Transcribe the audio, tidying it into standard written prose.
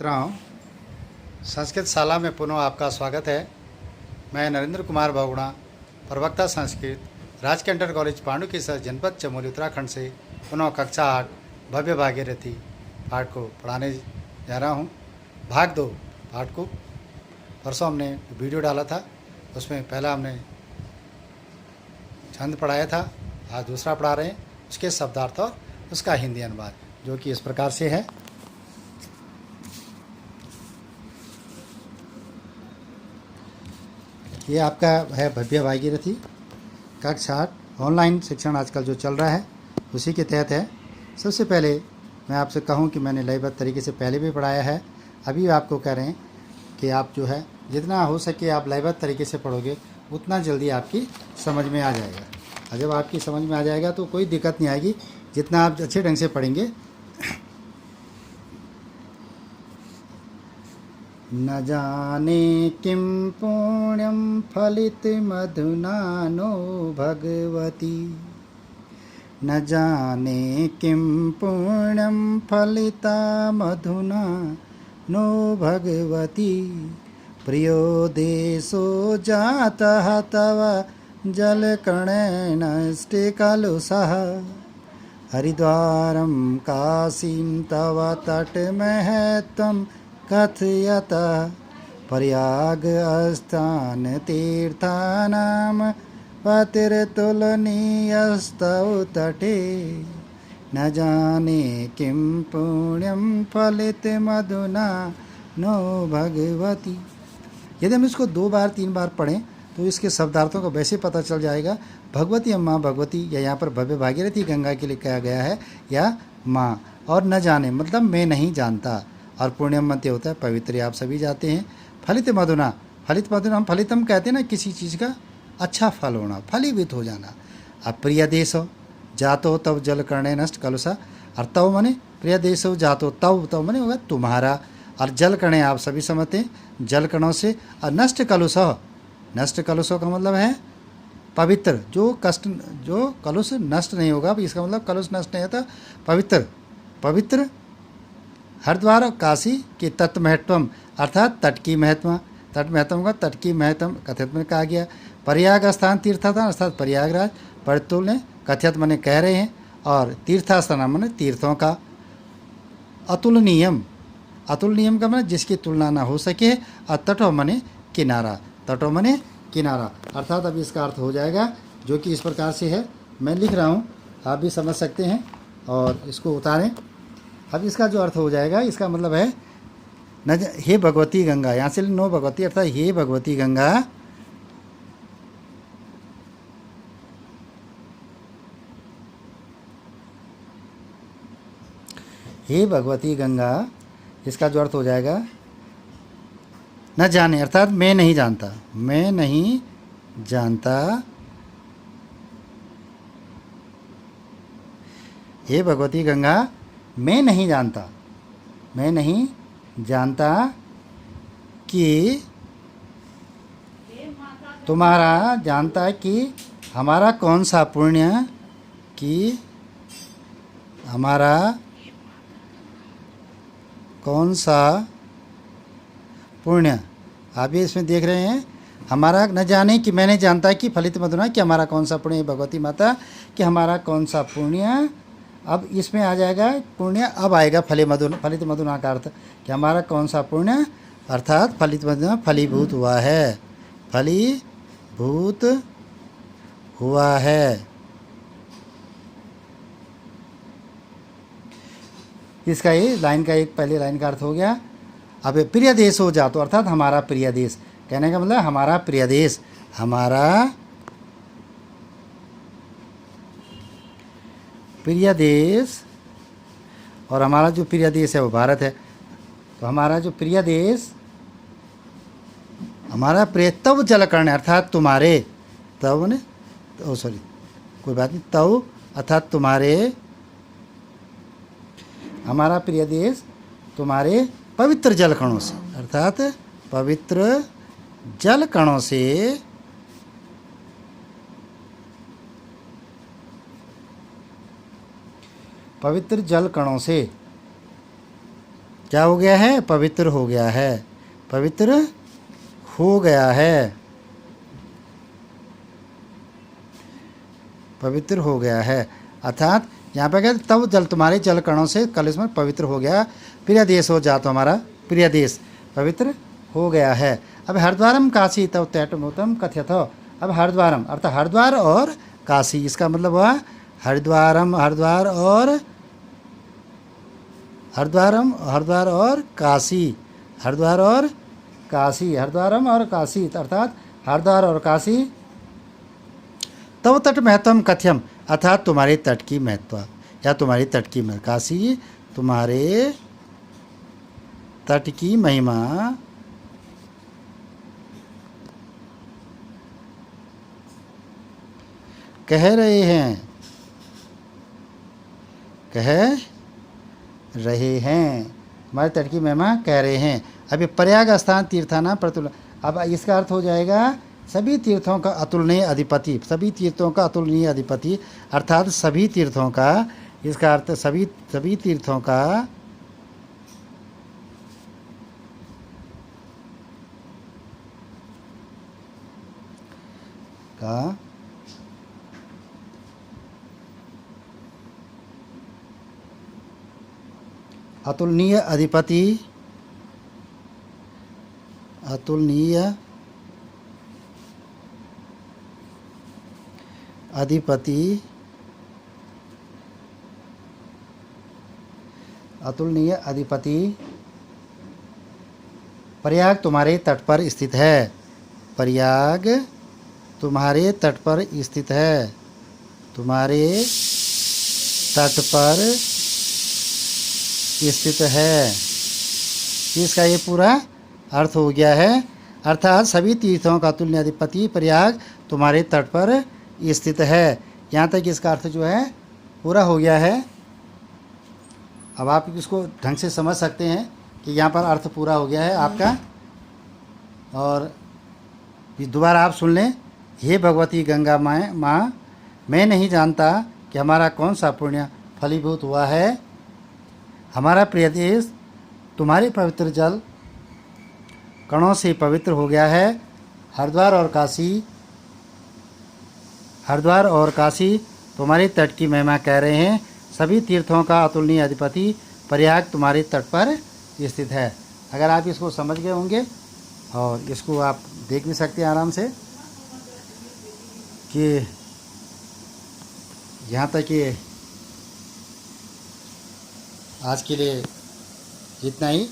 मित्रों, संस्कृत शाला में पुनः आपका स्वागत है। मैं नरेंद्र कुमार बहुगुणा, प्रवक्ता संस्कृत, राजकीय इंटर कॉलेज पांडु की सर जनपद चमोली उत्तराखंड से पुनः कक्षा 8 भव्य भागीरथी पाठ को पढ़ाने जा रहा हूँ। भाग 2 पाठ को परसों हमने वीडियो डाला था, उसमें पहला हमने छंद पढ़ाया था, आज दूसरा पढ़ा रहे हैं, उसके शब्दार्थ और उसका हिंदी अनुवाद, जो कि इस प्रकार से है। ये आपका है भव्य भागीरथी कक्षा 8 ऑनलाइन शिक्षण आजकल जो चल रहा है उसी के तहत है। सबसे पहले मैं आपसे कहूं कि मैंने लयबद्ध तरीके से पहले भी पढ़ाया है, अभी आपको कह रहे हैं कि आप जो है जितना हो सके आप लयबद्ध तरीके से पढ़ोगे उतना जल्दी आपकी समझ में आ जाएगा। और जब आपकी समझ में आ जाएगा तो कोई दिक्कत नहीं आएगी, जितना आप अच्छे ढंग से पढ़ेंगे। न जाने किं पुण्यं फलितमधुना नो भगवती, न जाने किं पुण्यं फलितमधुना नो भगवती, प्रियो देशो जातः तव जलकणेनष्टे कलुषः, हरिद्वारं काशीं तव तटमहत्त्वं कथयत, प्रयागस्थान तीर्थानां पतिर्तुलनीयस्तौ तटे, न जाने किं पुण्यं फलितमधुना नो भगवती। यदि हम इसको 2 बार 3 बार पढ़ें तो इसके शब्दार्थों को वैसे पता चल जाएगा। भगवती अम्मा भगवती, या यहाँ पर भव्य भागीरथी गंगा के लिए कहा गया है, या माँ। और न जाने मतलब मैं नहीं जानता, और पुण्यम मध्य होता है पवित्र, आप सभी जाते हैं। फलित मधुना, फलित मधुना हम फलितम कहते हैं ना, किसी चीज़ का अच्छा फल होना, फलीभूत हो जाना। अब प्रिय देश हो जातो तव जल करणे नष्ट कलुषा, और तव मने प्रिय देश हो जातो, तव मने होगा तुम्हारा, और जल कणे आप सभी समझते हैं जल कणों से, और नष्ट कलुष, नष्ट कलुषों का मतलब है पवित्र, जो कलुष नष्ट नहीं होगा, इसका मतलब कलुष नष्ट नहीं होता, पवित्र पवित्र। हरिद्वार और काशी की तत्व महत्वम अर्थात तट की महत्व, तट महत्व का तट की महत्व कथित में कहा गया। प्रयाग स्थान तीर्थस्थान अर्थात प्रयागराज, परतुल ने कथित मने कह रहे हैं, और तीर्थस्थान मने तीर्थों का। अतुलनीयम, अतुलनीयम का मने जिसकी तुलना ना हो सके, और तटो मने किनारा, तटो मने किनारा, अर्थात अब इसका अर्थ हो जाएगा जो कि इस प्रकार से है। मैं लिख रहा हूँ, आप भी समझ सकते हैं, और इसको उतारें। अब इसका जो अर्थ हो जाएगा, इसका मतलब है हे भगवती गंगा, यहाँ से नो भगवती अर्थात हे भगवती गंगा, हे भगवती गंगा, इसका जो अर्थ हो जाएगा न जाने अर्थात मैं नहीं जानता, मैं नहीं जानता, हे भगवती गंगा मैं नहीं जानता, मैं नहीं जानता कि तुम्हारा, जानता है कि हमारा कौन सा पुण्य, कि हमारा कौन सा पुण्य। आप ये इसमें देख रहे हैं, हमारा न जाने कि मैं नहीं जानता कि फलित मधुना, कि हमारा कौन सा पुण्य, भगवती माता कि हमारा कौन सा पुण्य। अब इसमें आ जाएगा पुण्य, अब आएगा फलित मधुना का अर्थ कि हमारा कौन सा पुण्य, अर्थात फलित मधुना फलीभूत हुआ है, फलीभूत हुआ है। इसका ये लाइन का एक पहले लाइन का अर्थ हो गया। अब प्रिय देश हो जातो अर्थात हमारा प्रिय देश, कहने का मतलब हमारा प्रिय देश, हमारा प्रिय देश, और हमारा जो प्रिय देश है वो भारत है। तो हमारा जो प्रिय देश, हमारा प्रिय तव जलकर्ण अर्थात तुम्हारे, तव ने सॉरी कोई बात नहीं, तव अर्थात तुम्हारे, हमारा प्रिय देश तुम्हारे पवित्र जलकणों से, अर्थात पवित्र जलकणों से पवित्र जल कणों से क्या हो गया है? पवित्र हो गया है, पवित्र हो गया है, पवित्र हो गया है। अर्थात यहाँ पे कहते तब जल तुम्हारे जल कणों से कलश में पवित्र हो गया, प्रिय देश हो जा तो हमारा प्रिय देश पवित्र हो गया है। अब हरिद्वारम काशी तब तैटमोतम कथ्यथ। अब हरिद्वारम अर्थात हरिद्वार और काशी, इसका मतलब हुआ हरिद्वारम, हरिद्वार और हरिद्वारम, हरिद्वार और काशी, हरिद्वार और काशी, हरिद्वारम और काशी अर्थात हरिद्वार और काशी। तव तट महत्वम कथ्यम अर्थात तुम्हारे तट की महत्व या तुम्हारी तट की महत्व, काशी तुम्हारे तट की महिमा कह रहे हैं, कह रहे हैं, हमारे तट की महिमा कह रहे हैं। अभी प्रयाग स्थान तीर्थाना प्रतुल, अब इसका अर्थ हो जाएगा सभी तीर्थों का अतुलनीय अधिपति, सभी तीर्थों का अतुलनीय अधिपति अर्थात सभी तीर्थों का, इसका अर्थ सभी तीर्थों का अतुलनीय अधिपति, अतुलनीय अधिपति, अतुलनीय अधिपति प्रयाग तुम्हारे तट पर स्थित है, प्रयाग तुम्हारे तट पर स्थित है, तुम्हारे तट पर स्थित है। इसका ये पूरा अर्थ हो गया है। अर्थात सभी तीर्थों का तुल्य अधिपति प्रयाग तुम्हारे तट पर स्थित है। यहाँ तक इसका अर्थ जो है पूरा हो गया है। अब आप इसको ढंग से समझ सकते हैं कि यहाँ पर अर्थ पूरा हो गया है आपका। और दोबारा आप सुन लें। हे भगवती गंगा माँ, मैं नहीं जानता कि हमारा कौन सा पुण्य फलीभूत हुआ है। हमारा प्रिय देश तुम्हारे पवित्र जल कणों से पवित्र हो गया है। हरिद्वार और काशी तुम्हारे तट की महिमा कह रहे हैं। सभी तीर्थों का अतुलनीय अधिपति प्रयाग तुम्हारे तट पर स्थित है। अगर आप इसको समझ गए होंगे और इसको आप देख भी सकते हैं आराम से कि यहाँ तक कि आज के लिए इतना ही।